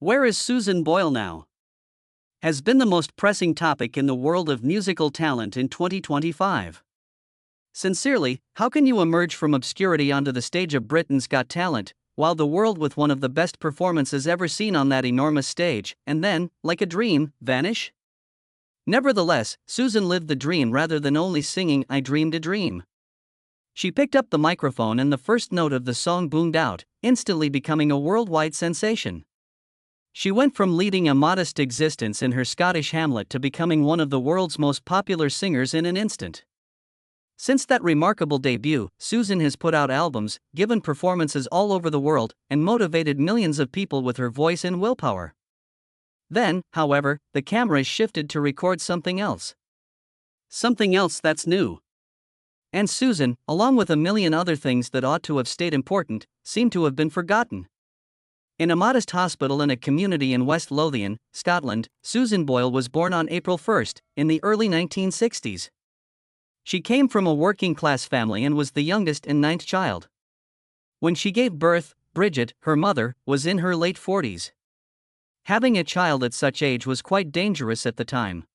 Where is Susan Boyle now? Has been the most pressing topic in the world of musical talent in 2025. Sincerely, how can you emerge from obscurity onto the stage of Britain's Got Talent, while the world with one of the best performances ever seen on that enormous stage, and then, like a dream, vanish? Nevertheless, Susan lived the dream rather than only singing "I Dreamed a Dream." She picked up the microphone and the first note of the song boomed out, instantly becoming a worldwide sensation. She went from leading a modest existence in her Scottish hamlet to becoming one of the world's most popular singers in an instant. Since that remarkable debut, Susan has put out albums, given performances all over the world, and motivated millions of people with her voice and willpower. Then, however, the cameras shifted to record something else. Something else that's new. And Susan, along with a million other things that ought to have stayed important, seemed to have been forgotten. In a modest hospital in a community in West Lothian, Scotland, Susan Boyle was born on April 1, in the early 1960s. She came from a working-class family and was the youngest and ninth child. When she gave birth, Bridget, her mother, was in her late 40s. Having a child at such age was quite dangerous at the time.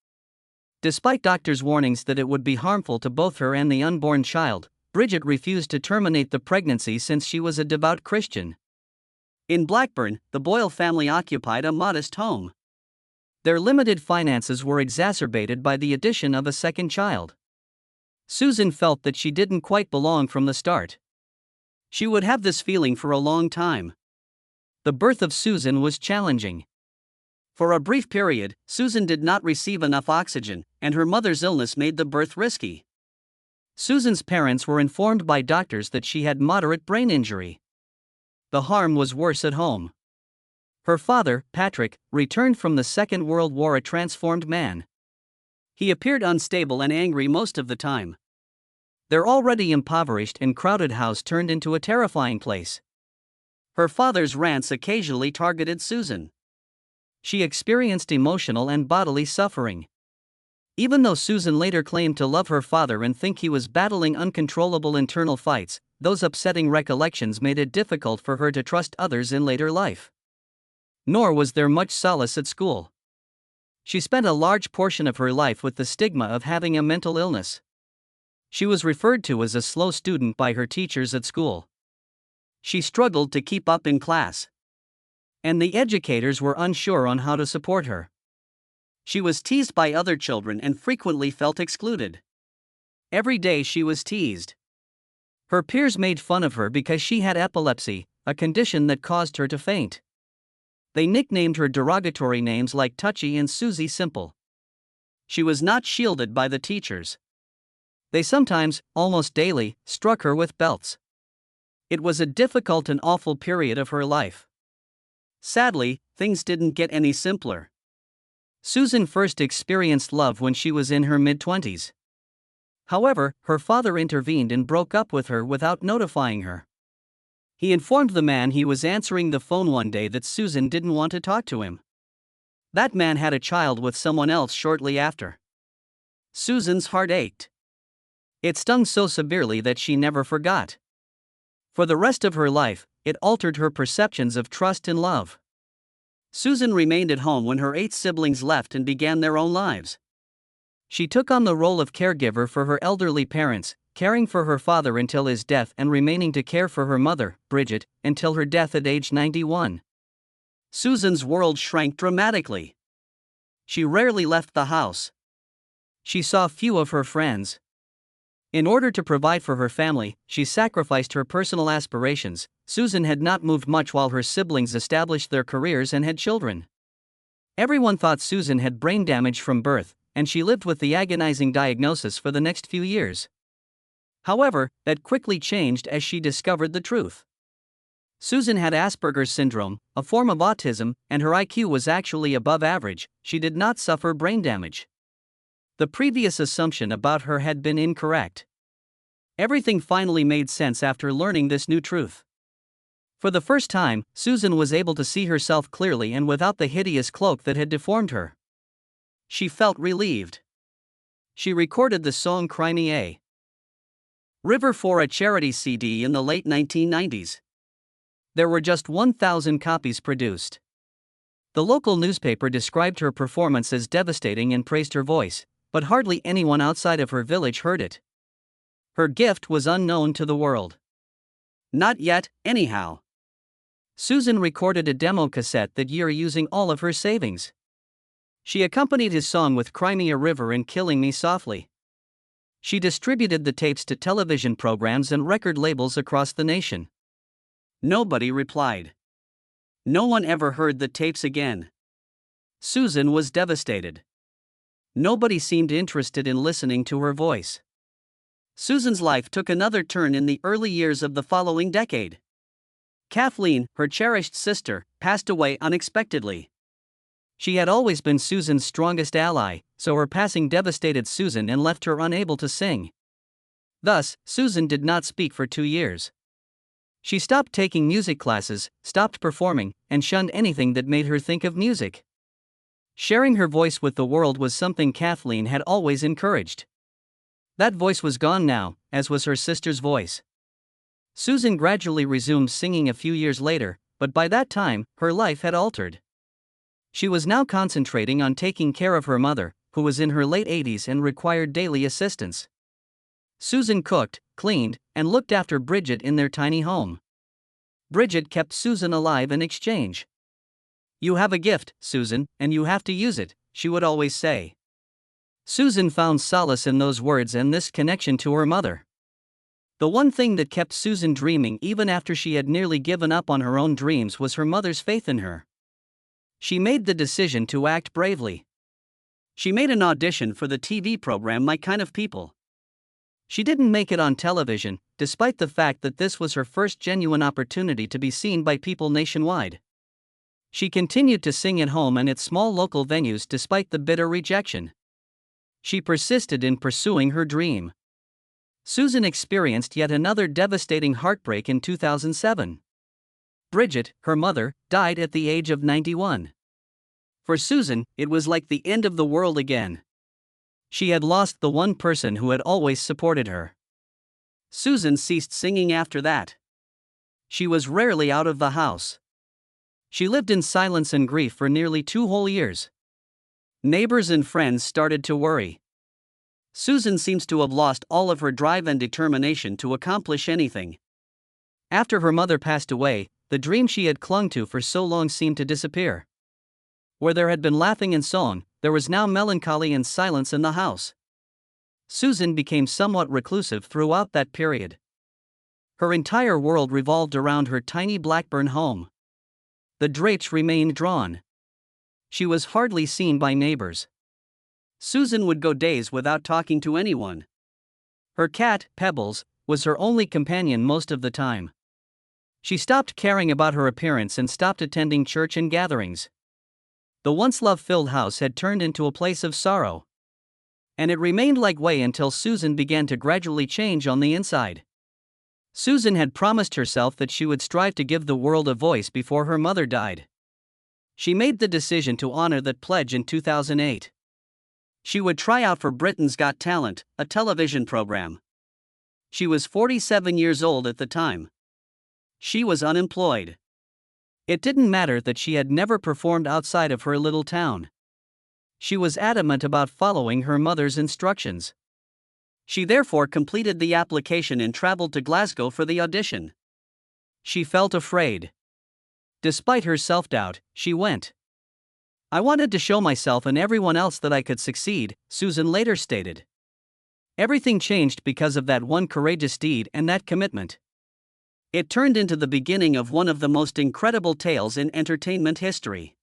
Despite doctors' warnings that it would be harmful to both her and the unborn child, Bridget refused to terminate the pregnancy since she was a devout Christian. In Blackburn, the Boyle family occupied a modest home. Their limited finances were exacerbated by the addition of a second child. Susan felt that she didn't quite belong from the start. She would have this feeling for a long time. The birth of Susan was challenging. For a brief period, Susan did not receive enough oxygen, and her mother's illness made the birth risky. Susan's parents were informed by doctors that she had moderate brain injury. The harm was worse at home. Her father, Patrick, returned from the Second World War a transformed man. He appeared unstable and angry most of the time. Their already impoverished and crowded house turned into a terrifying place. Her father's rants occasionally targeted Susan. She experienced emotional and bodily suffering. Even though Susan later claimed to love her father and think he was battling uncontrollable internal fights, those upsetting recollections made it difficult for her to trust others in later life. Nor was there much solace at school. She spent a large portion of her life with the stigma of having a mental illness. She was referred to as a slow student by her teachers at school. She struggled to keep up in class. And the educators were unsure on how to support her. She was teased by other children and frequently felt excluded. Every day she was teased. Her peers made fun of her because she had epilepsy, a condition that caused her to faint. They nicknamed her derogatory names like Touchy and Susie Simple. She was not shielded by the teachers. They sometimes, almost daily, struck her with belts. It was a difficult and awful period of her life. Sadly, things didn't get any simpler. Susan first experienced love when she was in her mid-20s. However, her father intervened and broke up with her without notifying her. He informed the man he was answering the phone one day that Susan didn't want to talk to him. That man had a child with someone else shortly after. Susan's heart ached. It stung so severely that she never forgot. For the rest of her life, it altered her perceptions of trust and love. Susan remained at home when her 8 siblings left and began their own lives. She took on the role of caregiver for her elderly parents, caring for her father until his death and remaining to care for her mother, Bridget, until her death at age 91. Susan's world shrank dramatically. She rarely left the house. She saw few of her friends. In order to provide for her family, she sacrificed her personal aspirations. Susan had not moved much while her siblings established their careers and had children. Everyone thought Susan had brain damage from birth, and she lived with the agonizing diagnosis for the next few years. However, that quickly changed as she discovered the truth. Susan had Asperger's syndrome, a form of autism, and her IQ was actually above average. She did not suffer brain damage. The previous assumption about her had been incorrect. Everything finally made sense after learning this new truth. For the first time, Susan was able to see herself clearly and without the hideous cloak that had deformed her. She felt relieved. She recorded the song Cry Me a River for a charity CD in the late 1990s. There were just 1,000 copies produced. The local newspaper described her performance as devastating and praised her voice, but hardly anyone outside of her village heard it. Her gift was unknown to the world. Not yet, anyhow. Susan recorded a demo cassette that year using all of her savings. She accompanied his song with Cry Me a River and Killing Me Softly. She distributed the tapes to television programs and record labels across the nation. Nobody replied. No one ever heard the tapes again. Susan was devastated. Nobody seemed interested in listening to her voice. Susan's life took another turn in the early years of the following decade. Kathleen, her cherished sister, passed away unexpectedly. She had always been Susan's strongest ally, so her passing devastated Susan and left her unable to sing. Thus, Susan did not speak for 2 years. She stopped taking music classes, stopped performing, and shunned anything that made her think of music. Sharing her voice with the world was something Kathleen had always encouraged. That voice was gone now, as was her sister's voice. Susan gradually resumed singing a few years later, but by that time, her life had altered. She was now concentrating on taking care of her mother, who was in her late 80s and required daily assistance. Susan cooked, cleaned, and looked after Bridget in their tiny home. Bridget kept Susan alive in exchange. "You have a gift, Susan, and you have to use it," she would always say. Susan found solace in those words and this connection to her mother. The one thing that kept Susan dreaming even after she had nearly given up on her own dreams was her mother's faith in her. She made the decision to act bravely. She made an audition for the TV program My Kind of People. She didn't make it on television, despite the fact that this was her first genuine opportunity to be seen by people nationwide. She continued to sing at home and at small local venues despite the bitter rejection. She persisted in pursuing her dream. Susan experienced yet another devastating heartbreak in 2007. Bridget, her mother, died at the age of 91. For Susan, it was like the end of the world again. She had lost the one person who had always supported her. Susan ceased singing after that. She was rarely out of the house. She lived in silence and grief for nearly 2 whole years. Neighbors and friends started to worry. Susan seems to have lost all of her drive and determination to accomplish anything. After her mother passed away, the dream she had clung to for so long seemed to disappear. Where there had been laughing and song, there was now melancholy and silence in the house. Susan became somewhat reclusive throughout that period. Her entire world revolved around her tiny Blackburn home. The drapes remained drawn. She was hardly seen by neighbors. Susan would go days without talking to anyone. Her cat, Pebbles, was her only companion most of the time. She stopped caring about her appearance and stopped attending church and gatherings. The once love-filled house had turned into a place of sorrow. And it remained like way until Susan began to gradually change on the inside. Susan had promised herself that she would strive to give the world a voice before her mother died. She made the decision to honor that pledge in 2008. She would try out for Britain's Got Talent, a television program. She was 47 years old at the time. She was unemployed. It didn't matter that she had never performed outside of her little town. She was adamant about following her mother's instructions. She therefore completed the application and traveled to Glasgow for the audition. She felt afraid. Despite her self-doubt, she went. "I wanted to show myself and everyone else that I could succeed," Susan later stated. Everything changed because of that one courageous deed and that commitment. It turned into the beginning of one of the most incredible tales in entertainment history.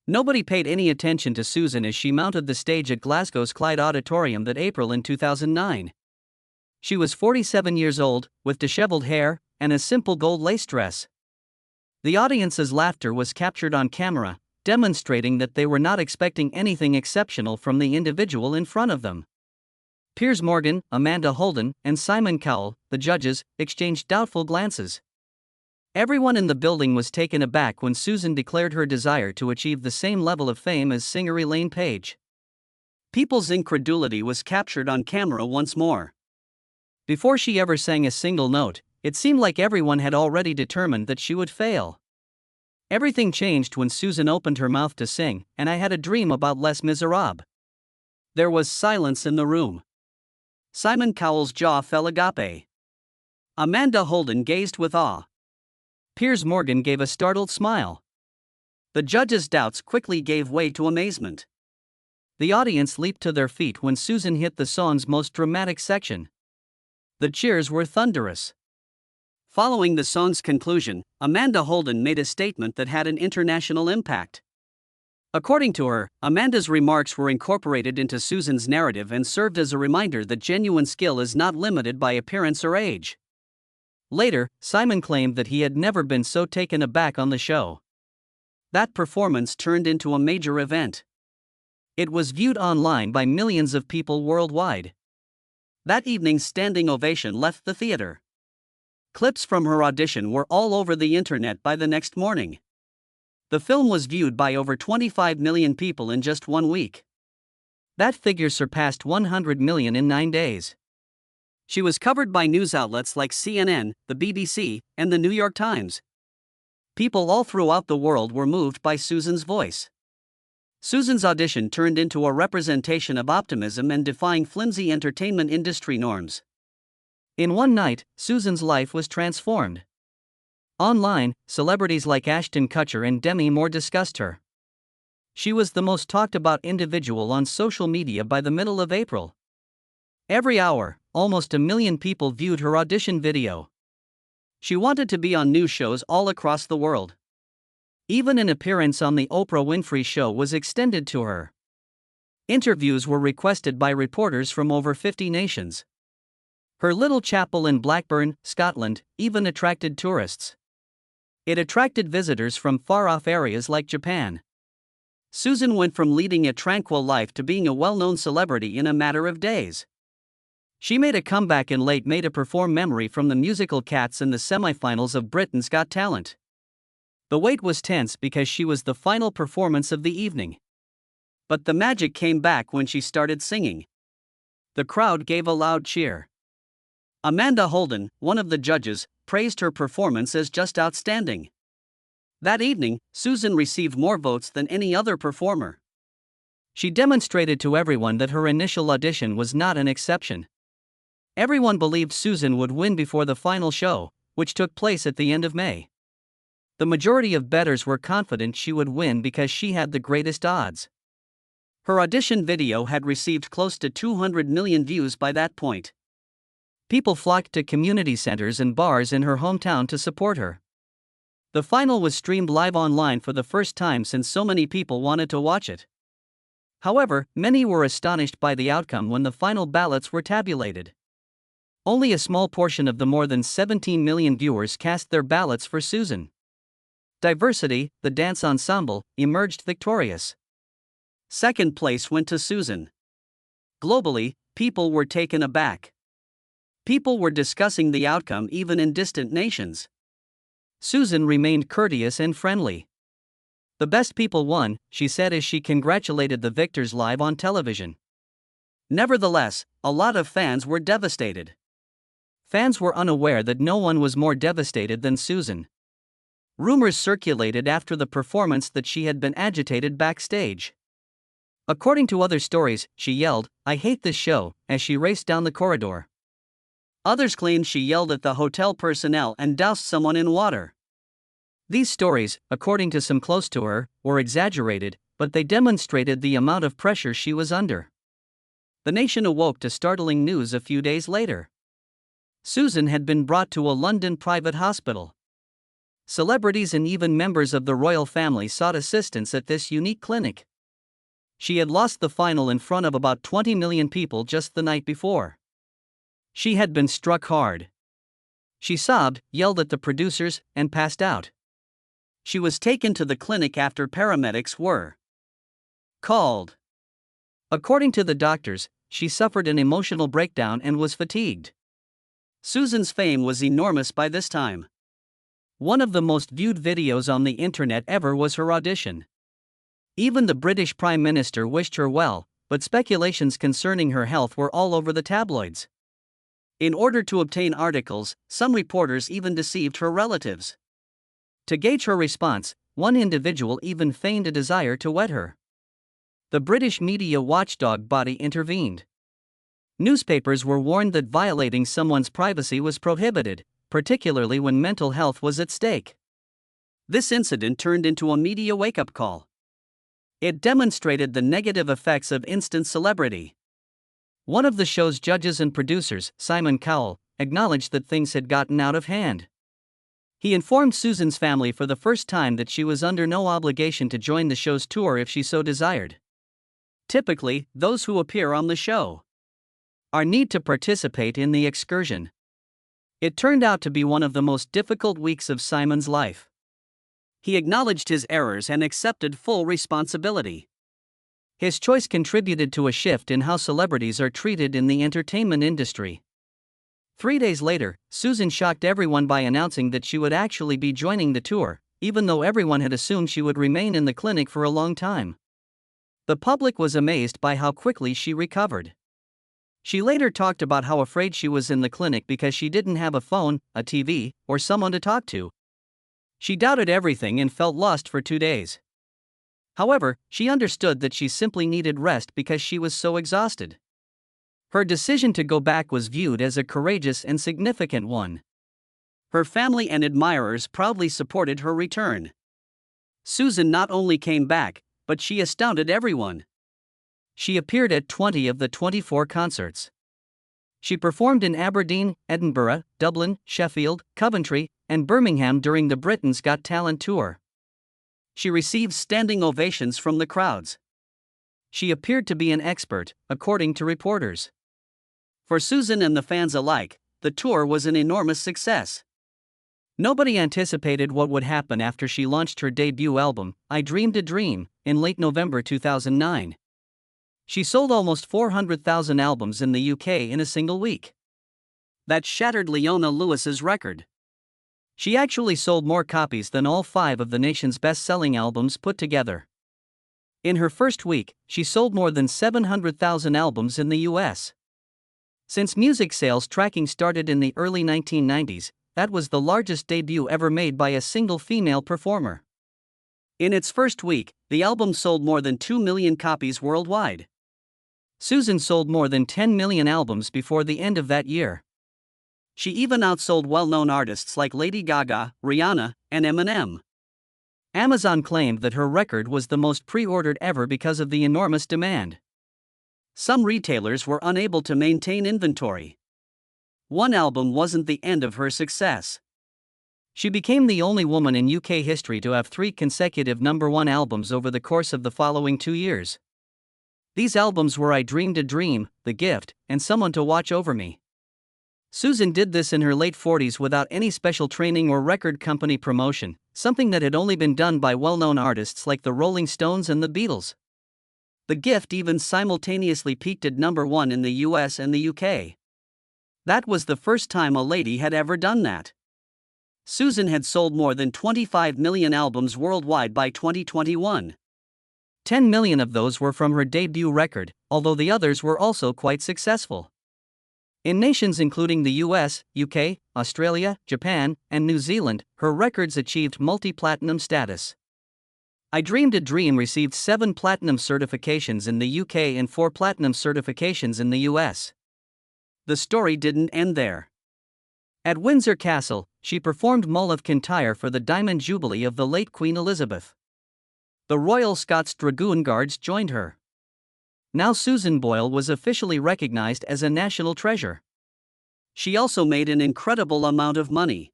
Nobody paid any attention to Susan as she mounted the stage at Glasgow's Clyde Auditorium that April in 2009. She was 47 years old, with disheveled hair, and a simple gold lace dress. The audience's laughter was captured on camera, demonstrating that they were not expecting anything exceptional from the individual in front of them. Piers Morgan, Amanda Holden, and Simon Cowell, the judges, exchanged doubtful glances. Everyone in the building was taken aback when Susan declared her desire to achieve the same level of fame as singer Elaine Paige. People's incredulity was captured on camera once more. Before she ever sang a single note, it seemed like everyone had already determined that she would fail. Everything changed when Susan opened her mouth to sing, and I had a dream about Les Miserables. There was silence in the room. Simon Cowell's jaw fell agape. Amanda Holden gazed with awe. Piers Morgan gave a startled smile. The judges' doubts quickly gave way to amazement. The audience leaped to their feet when Susan hit the song's most dramatic section. The cheers were thunderous. Following the song's conclusion, Amanda Holden made a statement that had an international impact. According to her, Amanda's remarks were incorporated into Susan's narrative and served as a reminder that genuine skill is not limited by appearance or age. Later, Simon claimed that he had never been so taken aback on the show. That performance turned into a major event. It was viewed online by millions of people worldwide. That evening's standing ovation left the theater. Clips from her audition were all over the internet by the next morning. The film was viewed by over 25 million people in just 1 week. That figure surpassed 100 million in 9 days. She was covered by news outlets like CNN, the BBC, and the New York Times. People all throughout the world were moved by Susan's voice. Susan's audition turned into a representation of optimism and defying flimsy entertainment industry norms. In one night, Susan's life was transformed. Online, celebrities like Ashton Kutcher and Demi Moore discussed her. She was the most talked about individual on social media by the middle of April. Every hour, almost 1 million people viewed her audition video. She wanted to be on news shows all across the world. Even an appearance on The Oprah Winfrey Show was extended to her. Interviews were requested by reporters from over 50 nations. Her little chapel in Blackburn, Scotland, even attracted tourists. It attracted visitors from far-off areas like Japan. Susan went from leading a tranquil life to being a well-known celebrity in a matter of days. She made a comeback in late May to perform Memory from the musical Cats in the semifinals of Britain's Got Talent. The wait was tense because she was the final performance of the evening. But the magic came back when she started singing. The crowd gave a loud cheer. Amanda Holden, one of the judges, praised her performance as just outstanding. That evening, Susan received more votes than any other performer. She demonstrated to everyone that her initial audition was not an exception. Everyone believed Susan would win before the final show, which took place at the end of May. The majority of bettors were confident she would win because she had the greatest odds. Her audition video had received close to 200 million views by that point. People flocked to community centers and bars in her hometown to support her. The final was streamed live online for the first time since so many people wanted to watch it. However, many were astonished by the outcome when the final ballots were tabulated. Only a small portion of the more than 17 million viewers cast their ballots for Susan. Diversity, the dance ensemble, emerged victorious. Second place went to Susan. Globally, people were taken aback. People were discussing the outcome even in distant nations. Susan remained courteous and friendly. The best people won, she said as she congratulated the victors live on television. Nevertheless, a lot of fans were devastated. Fans were unaware that no one was more devastated than Susan. Rumors circulated after the performance that she had been agitated backstage. According to other stories, she yelled, "I hate this show," as she raced down the corridor. Others claimed she yelled at the hotel personnel and doused someone in water. These stories, according to some close to her, were exaggerated, but they demonstrated the amount of pressure she was under. The nation awoke to startling news a few days later. Susan had been brought to a London private hospital. Celebrities and even members of the royal family sought assistance at this unique clinic. She had lost the final in front of about 20 million people just the night before. She had been struck hard. She sobbed, yelled at the producers, and passed out. She was taken to the clinic after paramedics were called. According to the doctors, she suffered an emotional breakdown and was fatigued. Susan's fame was enormous by this time. One of the most viewed videos on the internet ever was her audition. Even the British Prime Minister wished her well, but speculations concerning her health were all over the tabloids. In order to obtain articles, some reporters even deceived her relatives. To gauge her response, one individual even feigned a desire to wed her. The British media watchdog body intervened. Newspapers were warned that violating someone's privacy was prohibited, particularly when mental health was at stake. This incident turned into a media wake-up call. It demonstrated the negative effects of instant celebrity. One of the show's judges and producers, Simon Cowell, acknowledged that things had gotten out of hand. He informed Susan's family for the first time that she was under no obligation to join the show's tour if she so desired. Typically, those who appear on the show are need to participate in the excursion. It turned out to be one of the most difficult weeks of Simon's life. He acknowledged his errors and accepted full responsibility. His choice contributed to a shift in how celebrities are treated in the entertainment industry. 3 days later, Susan shocked everyone by announcing that she would actually be joining the tour, even though everyone had assumed she would remain in the clinic for a long time. The public was amazed by how quickly she recovered. She later talked about how afraid she was in the clinic because she didn't have a phone, a TV, or someone to talk to. She doubted everything and felt lost for 2 days. However, she understood that she simply needed rest because she was so exhausted. Her decision to go back was viewed as a courageous and significant one. Her family and admirers proudly supported her return. Susan not only came back, but she astounded everyone. She appeared at 20 of the 24 concerts. She performed in Aberdeen, Edinburgh, Dublin, Sheffield, Coventry, and Birmingham during the Britain's Got Talent tour. She received standing ovations from the crowds. She appeared to be an expert, according to reporters. For Susan and the fans alike, the tour was an enormous success. Nobody anticipated what would happen after she launched her debut album, I Dreamed a Dream, in late November 2009. She sold almost 400,000 albums in the UK in a single week. That shattered Leona Lewis's record. She actually sold more copies than all 5 of the nation's best-selling albums put together. In her first week, she sold more than 700,000 albums in the US. Since music sales tracking started in the early 1990s, that was the largest debut ever made by a single female performer. In its first week, the album sold more than 2 million copies worldwide. Susan sold more than 10 million albums before the end of that year. She even outsold well-known artists like Lady Gaga, Rihanna, and Eminem. Amazon claimed that her record was the most pre-ordered ever because of the enormous demand. Some retailers were unable to maintain inventory. One album wasn't the end of her success. She became the only woman in UK history to have 3 consecutive #1 albums over the course of the following 2 years. These albums were I Dreamed a Dream, The Gift, and Someone to Watch Over Me. Susan did this in her late 40s without any special training or record company promotion, something that had only been done by well-known artists like the Rolling Stones and the Beatles. The Gift even simultaneously peaked at #1 in the US and the UK. That was the first time a lady had ever done that. Susan had sold more than 25 million albums worldwide by 2021. 10 million of those were from her debut record, although the others were also quite successful. In nations including the US, UK, Australia, Japan, and New Zealand, her records achieved multi-platinum status. I Dreamed a Dream received 7 platinum certifications in the UK and 4 platinum certifications in the US. The story didn't end there. At Windsor Castle, she performed Mull of Kintyre for the Diamond Jubilee of the late Queen Elizabeth. The Royal Scots Dragoon Guards joined her. Now Susan Boyle was officially recognized as a national treasure. She also made an incredible amount of money.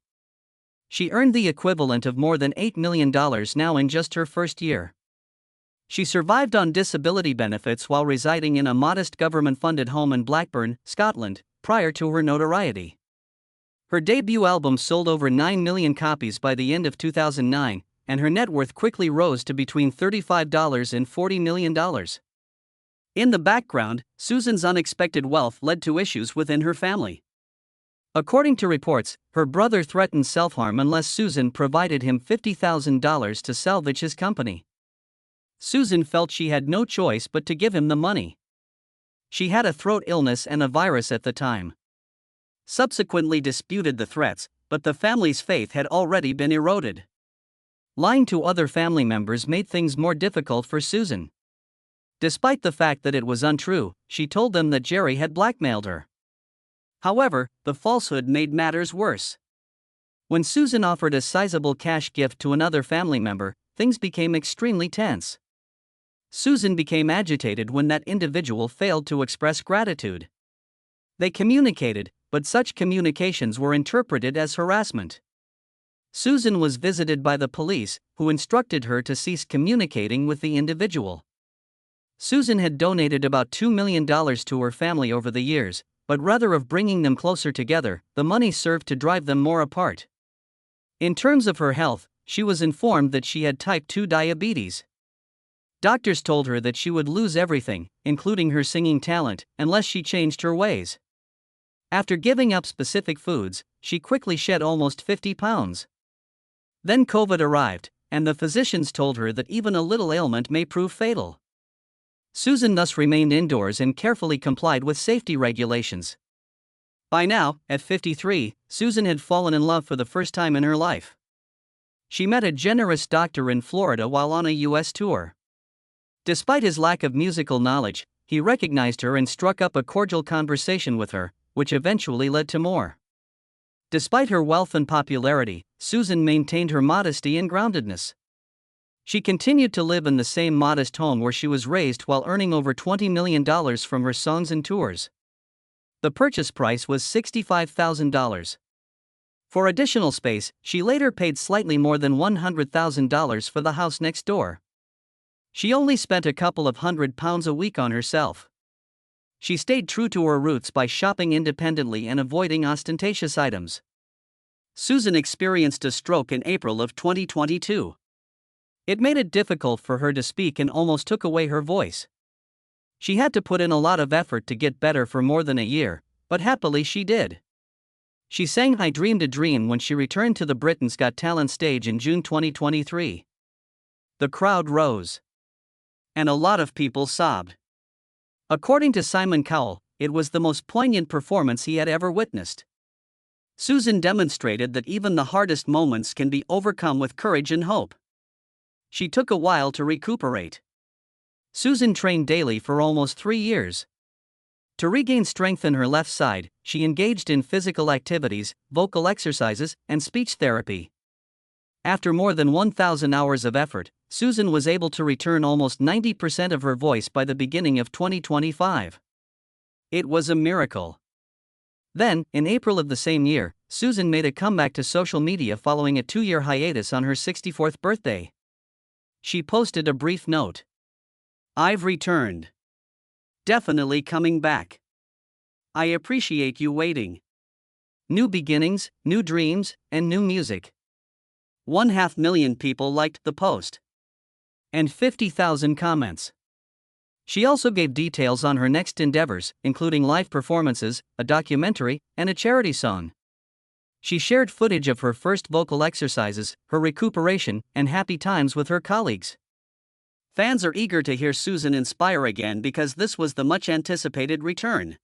She earned the equivalent of more than $8 million now in just her first year. She survived on disability benefits while residing in a modest government-funded home in Blackburn, Scotland, prior to her notoriety. Her debut album sold over 9 million copies by the end of 2009, and her net worth quickly rose to between $35 and $40 million. In the background, Susan's unexpected wealth led to issues within her family. According to reports, her brother threatened self-harm unless Susan provided him $50,000 to salvage his company. Susan felt she had no choice but to give him the money. She had a throat illness and a virus at the time. Subsequently disputed the threats, but the family's faith had already been eroded. Lying to other family members made things more difficult for Susan. Despite the fact that it was untrue, she told them that Jerry had blackmailed her. However, the falsehood made matters worse. When Susan offered a sizable cash gift to another family member, things became extremely tense. Susan became agitated when that individual failed to express gratitude. They communicated, but such communications were interpreted as harassment. Susan was visited by the police, who instructed her to cease communicating with the individual. Susan had donated about $2 million to her family over the years, but rather of bringing them closer together, the money served to drive them more apart. In terms of her health, she was informed that she had type 2 diabetes. Doctors told her that she would lose everything, including her singing talent, unless she changed her ways. After giving up specific foods, she quickly shed almost 50 pounds. Then COVID arrived, and the physicians told her that even a little ailment may prove fatal. Susan thus remained indoors and carefully complied with safety regulations. By now, at 53, Susan had fallen in love for the first time in her life. She met a generous doctor in Florida while on a U.S. tour. Despite his lack of musical knowledge, he recognized her and struck up a cordial conversation with her, which eventually led to more. Despite her wealth and popularity, Susan maintained her modesty and groundedness. She continued to live in the same modest home where she was raised while earning over $20 million from her songs and tours. The purchase price was $65,000. For additional space, she later paid slightly more than $100,000 for the house next door. She only spent a couple of £100 a week on herself. She stayed true to her roots by shopping independently and avoiding ostentatious items. Susan experienced a stroke in April of 2022. It made it difficult for her to speak and almost took away her voice. She had to put in a lot of effort to get better for more than a year, but happily she did. She sang "I Dreamed a Dream" when she returned to the Britain's Got Talent stage in June 2023. The crowd rose. And a lot of people sobbed. According to Simon Cowell, it was the most poignant performance he had ever witnessed. Susan demonstrated that even the hardest moments can be overcome with courage and hope. She took a while to recuperate. Susan trained daily for almost 3 years. To regain strength in her left side, she engaged in physical activities, vocal exercises, and speech therapy. After more than 1,000 hours of effort, Susan was able to return almost 90% of her voice by the beginning of 2025. It was a miracle. Then, in April of the same year, Susan made a comeback to social media following a 2-year hiatus on her 64th birthday. She posted a brief note. "I've returned. Definitely coming back. I appreciate you waiting. New beginnings, new dreams, and new music." 500,000 people liked the post. And 50,000 comments. She also gave details on her next endeavors, including live performances, a documentary, and a charity song. She shared footage of her first vocal exercises, her recuperation, and happy times with her colleagues. Fans are eager to hear Susan inspire again because this was the much-anticipated return.